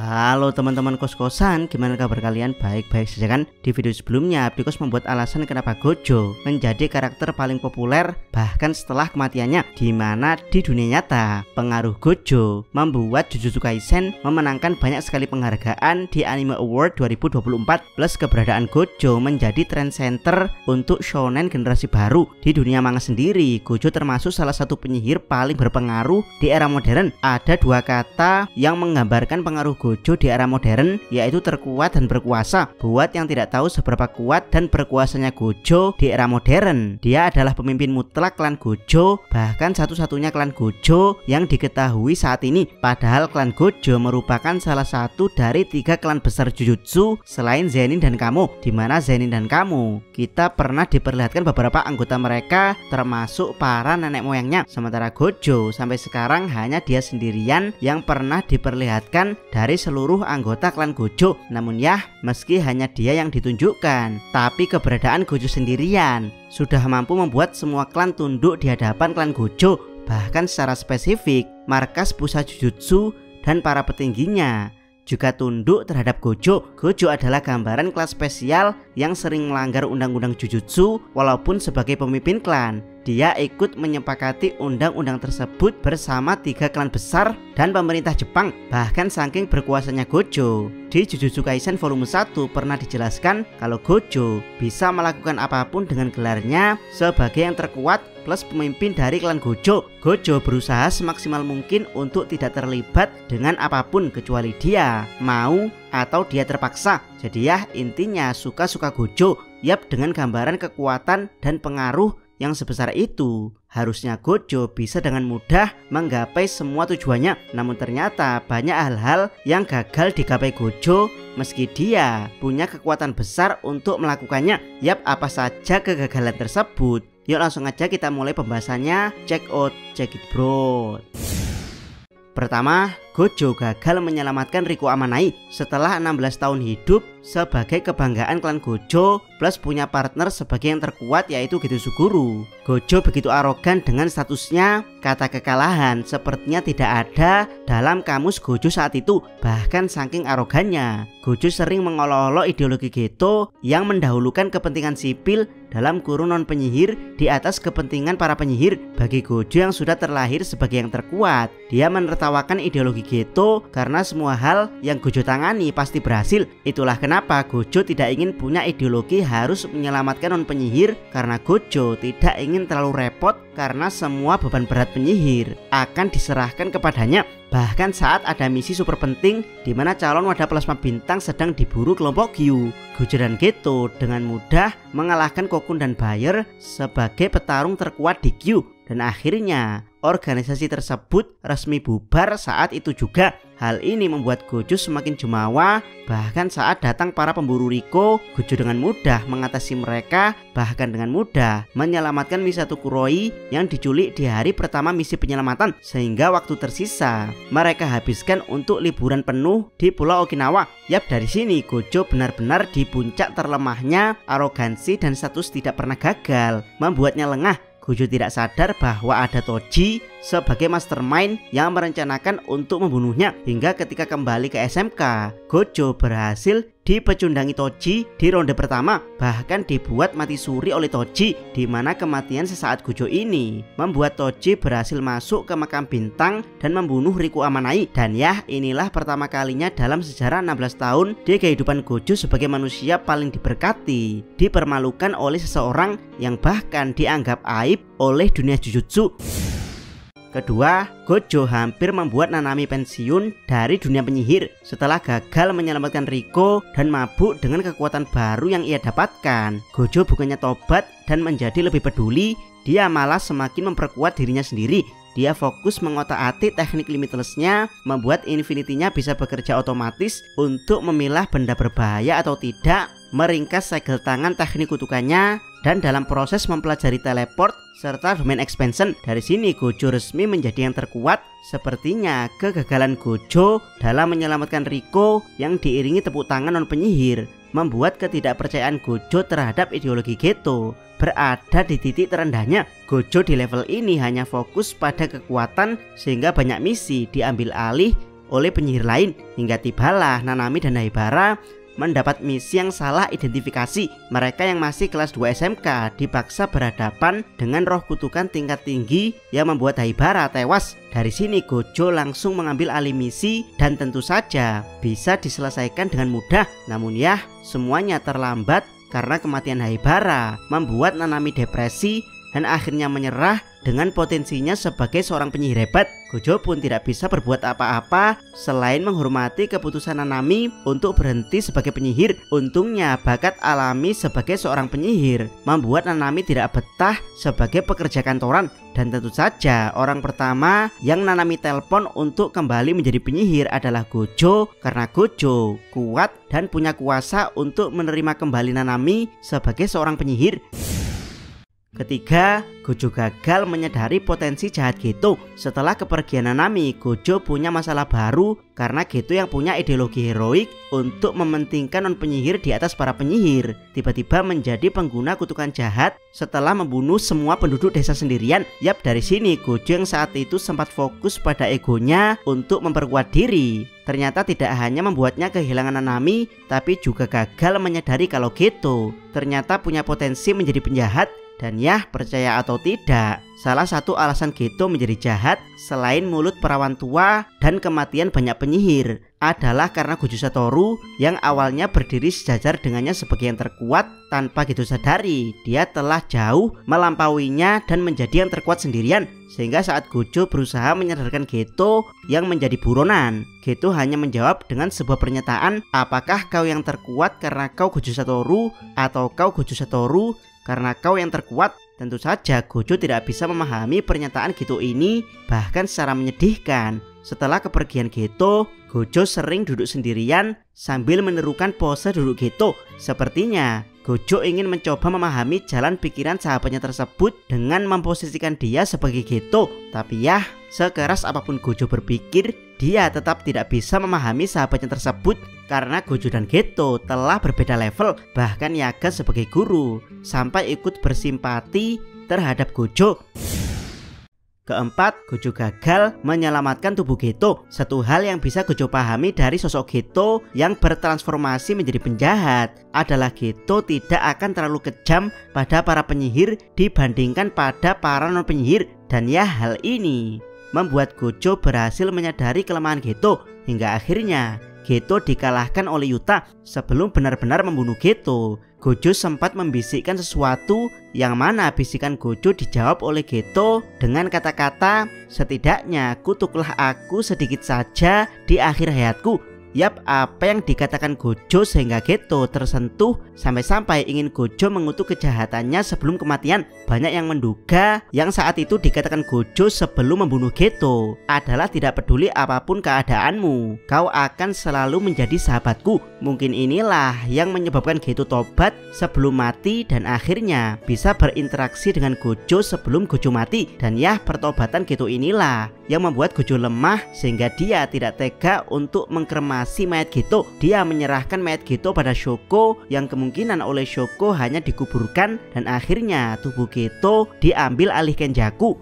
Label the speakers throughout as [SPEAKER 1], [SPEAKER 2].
[SPEAKER 1] Halo teman-teman kos-kosan, gimana kabar kalian? Baik-baik saja kan? Di video sebelumnya, Abdikos membuat alasan kenapa Gojo menjadi karakter paling populer bahkan setelah kematiannya, di mana di dunia nyata pengaruh Gojo membuat Jujutsu Kaisen memenangkan banyak sekali penghargaan di Anime Award 2024. Plus keberadaan Gojo menjadi trend center untuk shonen generasi baru. Di dunia manga sendiri, Gojo termasuk salah satu penyihir paling berpengaruh di era modern. Ada dua kata yang menggambarkan pengaruh Gojo di era modern, yaitu terkuat dan berkuasa. Buat yang tidak tahu seberapa kuat dan berkuasanya Gojo di era modern, dia adalah pemimpin mutlak klan Gojo, bahkan satu-satunya klan Gojo yang diketahui saat ini. Padahal klan Gojo merupakan salah satu dari 3 klan besar Jujutsu selain Zenin dan Kamo, dimana Zenin dan Kamo kita pernah diperlihatkan beberapa anggota mereka termasuk para nenek moyangnya. Sementara Gojo sampai sekarang hanya dia sendirian yang pernah diperlihatkan dari seluruh anggota klan Gojo. Namun ya, meski hanya dia yang ditunjukkan, tapi keberadaan Gojo sendirian sudah mampu membuat semua klan tunduk di hadapan klan Gojo. Bahkan secara spesifik, markas pusat Jujutsu dan para petingginya juga tunduk terhadap Gojo. Gojo adalah gambaran kelas spesial yang sering melanggar undang-undang Jujutsu. Walaupun sebagai pemimpin klan, dia ikut menyepakati undang-undang tersebut bersama 3 klan besar dan pemerintah Jepang. Bahkan saking berkuasanya Gojo, di Jujutsu Kaisen volume 1 pernah dijelaskan kalau Gojo bisa melakukan apapun dengan gelarnya sebagai yang terkuat plus pemimpin dari klan Gojo. Gojo berusaha semaksimal mungkin untuk tidak terlibat dengan apapun kecuali dia mau atau dia terpaksa. Jadi ya, intinya suka-suka Gojo. Yap, dengan gambaran kekuatan dan pengaruh yang sebesar itu, harusnya Gojo bisa dengan mudah menggapai semua tujuannya. Namun ternyata banyak hal-hal yang gagal digapai Gojo meski dia punya kekuatan besar untuk melakukannya. Yap, apa saja kegagalan tersebut? Yuk langsung aja kita mulai pembahasannya. Check it bro. Pertama, Gojo gagal menyelamatkan Riko Amanai setelah 16 tahun hidup sebagai kebanggaan klan Gojo plus punya partner sebagai yang terkuat yaitu Geto Suguru. Gojo begitu arogan dengan statusnya, kata kekalahan sepertinya tidak ada dalam kamus Gojo saat itu. Bahkan saking arogannya, Gojo sering mengolok-olok ideologi Geto yang mendahulukan kepentingan sipil dalam kurun non penyihir di atas kepentingan para penyihir. Bagi Gojo yang sudah terlahir sebagai yang terkuat, dia menertawakan ideologi Geto karena semua hal yang Gojo tangani pasti berhasil. Itulah kenapa Gojo tidak ingin punya ideologi harus menyelamatkan non penyihir, karena Gojo tidak ingin terlalu repot karena semua beban berat penyihir akan diserahkan kepadanya. Bahkan saat ada misi super penting di mana calon wadah plasma bintang sedang diburu kelompok Gyu, Gojo dan Geto dengan mudah mengalahkan Kokun dan Bayer sebagai petarung terkuat di Gyu. Dan akhirnya organisasi tersebut resmi bubar saat itu juga. Hal ini membuat Gojo semakin jumawa. Bahkan saat datang para pemburu Riko, Gojo dengan mudah mengatasi mereka, bahkan dengan mudah menyelamatkan Misato Kuroi yang diculik di hari pertama misi penyelamatan. Sehingga waktu tersisa mereka habiskan untuk liburan penuh di Pulau Okinawa. Yap, dari sini Gojo benar-benar di puncak terlemahnya arogansi dan status tidak pernah gagal membuatnya lengah. Gojo tidak sadar bahwa ada Toji sebagai mastermind yang merencanakan untuk membunuhnya. Hingga ketika kembali ke SMK, Gojo berhasil dipecundangi Toji di ronde pertama, bahkan dibuat mati suri oleh Toji, di mana kematian sesaat Gojo ini membuat Toji berhasil masuk ke makam bintang dan membunuh Riko Amanai. Dan ya, inilah pertama kalinya dalam sejarah 16 tahun di kehidupan Gojo sebagai manusia paling diberkati dipermalukan oleh seseorang yang bahkan dianggap aib oleh dunia Jujutsu. Kedua, Gojo hampir membuat Nanami pensiun dari dunia penyihir setelah gagal menyelamatkan Riko dan mabuk dengan kekuatan baru yang ia dapatkan. Gojo bukannya tobat dan menjadi lebih peduli, dia malah semakin memperkuat dirinya sendiri. Dia fokus mengotak-atik teknik limitlessnya, membuat Infinity-nya bisa bekerja otomatis untuk memilah benda berbahaya atau tidak, meringkas segel tangan teknik kutukannya, dan dalam proses mempelajari teleport serta domain expansion. Dari sini Gojo resmi menjadi yang terkuat. Sepertinya kegagalan Gojo dalam menyelamatkan Riko yang diiringi tepuk tangan non penyihir membuat ketidakpercayaan Gojo terhadap ideologi Geto berada di titik terendahnya. Gojo di level ini hanya fokus pada kekuatan sehingga banyak misi diambil alih oleh penyihir lain, hingga tibalah Nanami dan Haibara mendapat misi yang salah identifikasi. Mereka yang masih kelas 2 SMK dipaksa berhadapan dengan roh kutukan tingkat tinggi yang membuat Haibara tewas. Dari sini Gojo langsung mengambil alih misi dan tentu saja bisa diselesaikan dengan mudah. Namun ya, semuanya terlambat karena kematian Haibara membuat Nanami depresi dan akhirnya menyerah dengan potensinya sebagai seorang penyihir hebat. Gojo pun tidak bisa berbuat apa-apa selain menghormati keputusan Nanami untuk berhenti sebagai penyihir. Untungnya bakat alami sebagai seorang penyihir membuat Nanami tidak betah sebagai pekerja kantoran. Dan tentu saja orang pertama yang Nanami telepon untuk kembali menjadi penyihir adalah Gojo, karena Gojo kuat dan punya kuasa untuk menerima kembali Nanami sebagai seorang penyihir. Ketiga, Gojo gagal menyadari potensi jahat Geto. Setelah kepergian Nanami, Gojo punya masalah baru karena Geto yang punya ideologi heroik untuk mementingkan non penyihir di atas para penyihir tiba-tiba menjadi pengguna kutukan jahat setelah membunuh semua penduduk desa sendirian. Yap, dari sini Gojo yang saat itu sempat fokus pada egonya untuk memperkuat diri ternyata tidak hanya membuatnya kehilangan Nanami, tapi juga gagal menyadari kalau Geto ternyata punya potensi menjadi penjahat. Dan ya, percaya atau tidak, salah satu alasan Geto menjadi jahat selain mulut perawan tua dan kematian banyak penyihir adalah karena Gojo Satoru yang awalnya berdiri sejajar dengannya sebagai yang terkuat. Tanpa Geto sadari, dia telah jauh melampauinya dan menjadi yang terkuat sendirian. Sehingga saat Gojo berusaha menyadarkan Geto yang menjadi buronan, Geto hanya menjawab dengan sebuah pernyataan, apakah kau yang terkuat karena kau Gojo Satoru atau kau Gojo Satoru karena kau yang terkuat? Tentu saja Gojo tidak bisa memahami pernyataan Geto ini, bahkan secara menyedihkan. Setelah kepergian Geto, Gojo sering duduk sendirian sambil menerukan pose duduk Geto. Sepertinya Gojo ingin mencoba memahami jalan pikiran sahabatnya tersebut dengan memposisikan dia sebagai Geto. Tapi ya, sekeras apapun Gojo berpikir, dia tetap tidak bisa memahami sahabatnya tersebut karena Gojo dan Geto telah berbeda level. Bahkan Yaga sebagai guru sampai ikut bersimpati terhadap Gojo. Keempat, Gojo gagal menyelamatkan tubuh Geto. Satu hal yang bisa Gojo pahami dari sosok Geto yang bertransformasi menjadi penjahat adalah Geto tidak akan terlalu kejam pada para penyihir dibandingkan pada para non penyihir. Dan ya, hal ini membuat Gojo berhasil menyadari kelemahan Geto hingga akhirnya Geto dikalahkan oleh Yuta. Sebelum benar-benar membunuh Geto, Gojo sempat membisikkan sesuatu yang mana bisikan Gojo dijawab oleh Geto dengan kata-kata, setidaknya kutuklah aku sedikit saja di akhir hayatku. Yap, apa yang dikatakan Gojo sehingga Geto tersentuh sampai-sampai ingin Gojo mengutuk kejahatannya sebelum kematian. Banyak yang menduga yang saat itu dikatakan Gojo sebelum membunuh Geto adalah tidak peduli apapun keadaanmu, kau akan selalu menjadi sahabatku. Mungkin inilah yang menyebabkan Geto tobat sebelum mati dan akhirnya bisa berinteraksi dengan Gojo sebelum Gojo mati. Dan ya, pertobatan Geto inilah yang membuat Gojo lemah sehingga dia tidak tega untuk mengkremasi mayat Geto. Dia menyerahkan mayat Geto pada Shoko yang kemungkinan oleh Shoko hanya dikuburkan, dan akhirnya tubuh Geto diambil alih Kenjaku.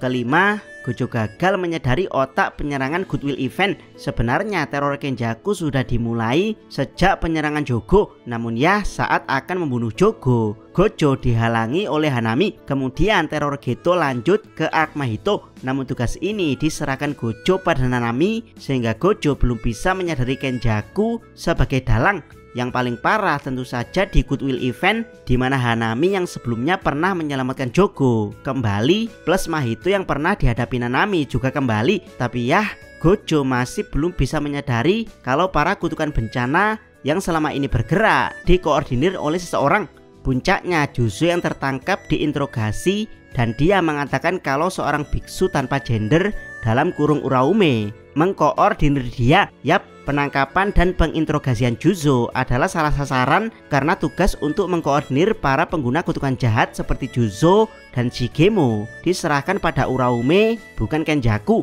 [SPEAKER 1] Kelima, Gojo gagal menyadari otak penyerangan Goodwill Event. Sebenarnya teror Kenjaku sudah dimulai sejak penyerangan Jogo. Namun ya, saat akan membunuh Jogo, Gojo dihalangi oleh Hanami. Kemudian teror Geto lanjut ke Arc Mahito. Namun tugas ini diserahkan Gojo pada Nanami sehingga Gojo belum bisa menyadari Kenjaku sebagai dalang. Yang paling parah tentu saja di Goodwill Event, di mana Hanami yang sebelumnya pernah menyelamatkan Jogo kembali, plus Mahito yang pernah dihadapi Nanami juga kembali. Tapi ya, Gojo masih belum bisa menyadari kalau para kutukan bencana yang selama ini bergerak dikoordinir oleh seseorang. Puncaknya Juzo yang tertangkap diinterogasi dan dia mengatakan kalau seorang biksu tanpa gender dalam kurung Uraume mengkoordinir dia. Yap, penangkapan dan penginterogasian Juzo adalah salah sasaran karena tugas untuk mengkoordinir para pengguna kutukan jahat seperti Juzo dan Shigemo diserahkan pada Uraume, bukan Kenjaku.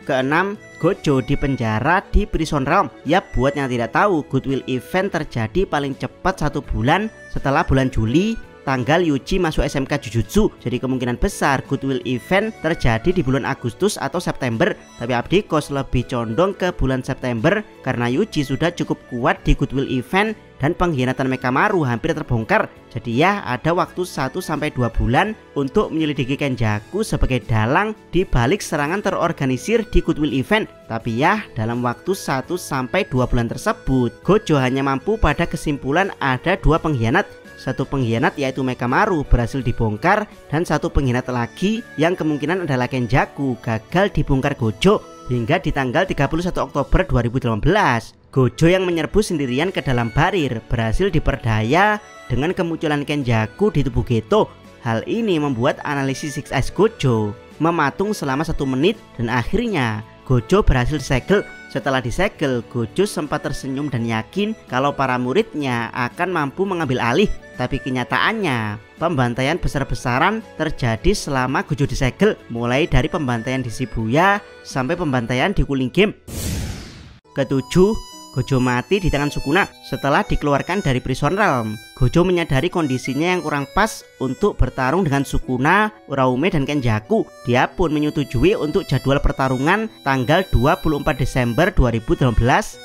[SPEAKER 1] Keenam, Gojo dipenjara di Prison Realm. Yap, buat yang tidak tahu, Goodwill Event terjadi paling cepat 1 bulan setelah bulan Juli tanggal Yuji masuk SMK Jujutsu. Jadi kemungkinan besar Goodwill Event terjadi di bulan Agustus atau September. Tapi Abdikos lebih condong ke bulan September karena Yuji sudah cukup kuat di Goodwill Event dan pengkhianatan Mekamaru hampir terbongkar. Jadi ya ada waktu 1-2 bulan untuk menyelidiki Kenjaku sebagai dalang di balik serangan terorganisir di Goodwill Event. Tapi ya dalam waktu 1-2 bulan tersebut Gojo hanya mampu pada kesimpulan ada 2 pengkhianat. Satu pengkhianat yaitu Mekamaru berhasil dibongkar dan satu pengkhianat lagi yang kemungkinan adalah Kenjaku gagal dibongkar Gojo hingga di tanggal 31 Oktober 2018. Gojo yang menyerbu sendirian ke dalam barir berhasil diperdaya dengan kemunculan Kenjaku di tubuh Geto. Hal ini membuat analisis 6S Gojo mematung selama 1 menit dan akhirnya Gojo berhasil disegel. Setelah disegel, Gojo sempat tersenyum dan yakin kalau para muridnya akan mampu mengambil alih. Tapi kenyataannya, pembantaian besar-besaran terjadi selama Gojo disegel, mulai dari pembantaian di Shibuya sampai pembantaian di Cooling Game. Ketujuh, Gojo mati di tangan Sukuna setelah dikeluarkan dari Prison Realm. Gojo menyadari kondisinya yang kurang pas untuk bertarung dengan Sukuna, Uraume, dan Kenjaku. Dia pun menyetujui untuk jadwal pertarungan tanggal 24 Desember 2018.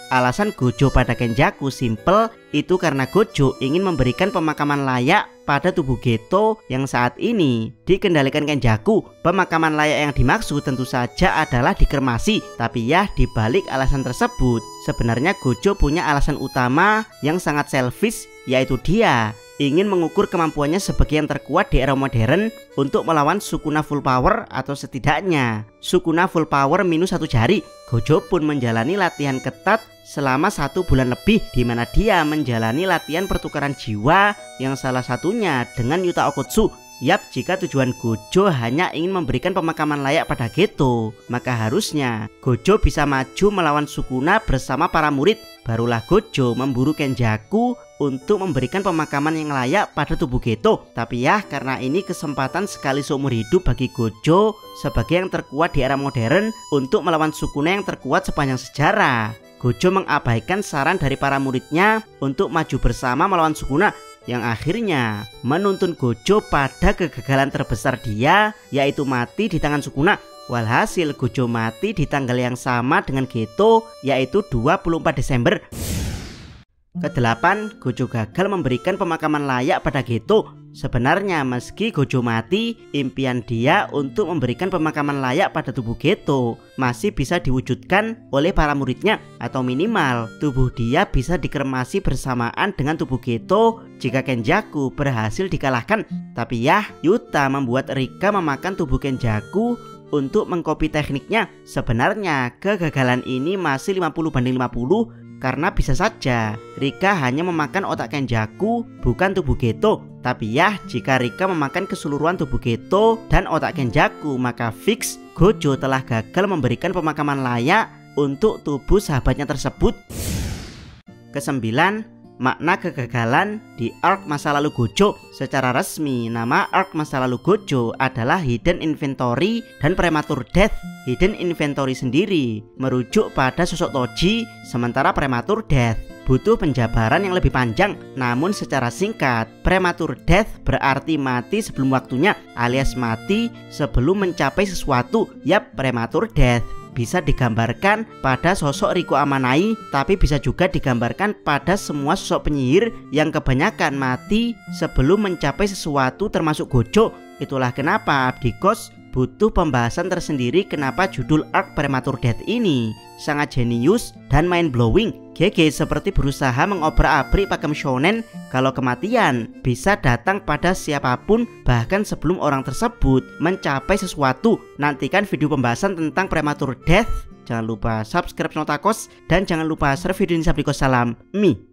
[SPEAKER 1] Alasan Gojo pada Kenjaku simple, itu karena Gojo ingin memberikan pemakaman layak pada tubuh Geto yang saat ini dikendalikan Kenjaku. Pemakaman layak yang dimaksud tentu saja adalah dikremasi. Tapi ya dibalik alasan tersebut, sebenarnya Gojo punya alasan utama yang sangat selfish, yaitu dia ingin mengukur kemampuannya sebagai yang terkuat di era modern untuk melawan Sukuna full power atau setidaknya Sukuna full power minus 1 jari. Gojo pun menjalani latihan ketat selama 1 bulan lebih, di mana dia menjalani latihan pertukaran jiwa yang salah satunya dengan Yuta Okkotsu. Yap, jika tujuan Gojo hanya ingin memberikan pemakaman layak pada Geto, maka harusnya Gojo bisa maju melawan Sukuna bersama para murid. Barulah Gojo memburu Kenjaku untuk memberikan pemakaman yang layak pada tubuh Geto. Tapi ya karena ini kesempatan sekali seumur hidup bagi Gojo sebagai yang terkuat di era modern untuk melawan Sukuna yang terkuat sepanjang sejarah. Gojo mengabaikan saran dari para muridnya untuk maju bersama melawan Sukuna, yang akhirnya menuntun Gojo pada kegagalan terbesar dia, yaitu mati di tangan Sukuna. Walhasil Gojo mati di tanggal yang sama dengan Geto, yaitu 24 Desember. Kedelapan, Gojo gagal memberikan pemakaman layak pada Geto. Sebenarnya meski Gojo mati, impian dia untuk memberikan pemakaman layak pada tubuh Geto masih bisa diwujudkan oleh para muridnya, atau minimal tubuh dia bisa dikremasi bersamaan dengan tubuh Geto jika Kenjaku berhasil dikalahkan. Tapi ya, Yuta membuat Rika memakan tubuh Kenjaku untuk mengcopy tekniknya. Sebenarnya kegagalan ini masih 50-50 karena bisa saja Rika hanya memakan otak Kenjaku bukan tubuh Geto. Tapi ya jika Rika memakan keseluruhan tubuh Geto dan otak Kenjaku, maka fix Gojo telah gagal memberikan pemakaman layak untuk tubuh sahabatnya tersebut. Kesembilan, makna kegagalan di arc masa lalu Gojo. Secara resmi nama arc masa lalu Gojo adalah Hidden Inventory dan Premature Death. Hidden Inventory sendiri merujuk pada sosok Toji, sementara Premature Death butuh penjabaran yang lebih panjang. Namun secara singkat, Premature Death berarti mati sebelum waktunya, alias mati sebelum mencapai sesuatu. Yap, Premature Death bisa digambarkan pada sosok Riko Amanai, tapi bisa juga digambarkan pada semua sosok penyihir yang kebanyakan mati sebelum mencapai sesuatu termasuk Gojo. Itulah kenapa Abdikos butuh pembahasan tersendiri kenapa judul arc Premature Death ini sangat jenius dan mind blowing. GG seperti berusaha mengobrak-abrik pakem shonen kalau kematian bisa datang pada siapapun bahkan sebelum orang tersebut mencapai sesuatu. Nantikan video pembahasan tentang Premature Death. Jangan lupa subscribe Notakos dan jangan lupa share video ini. Abdikos, salam Mi.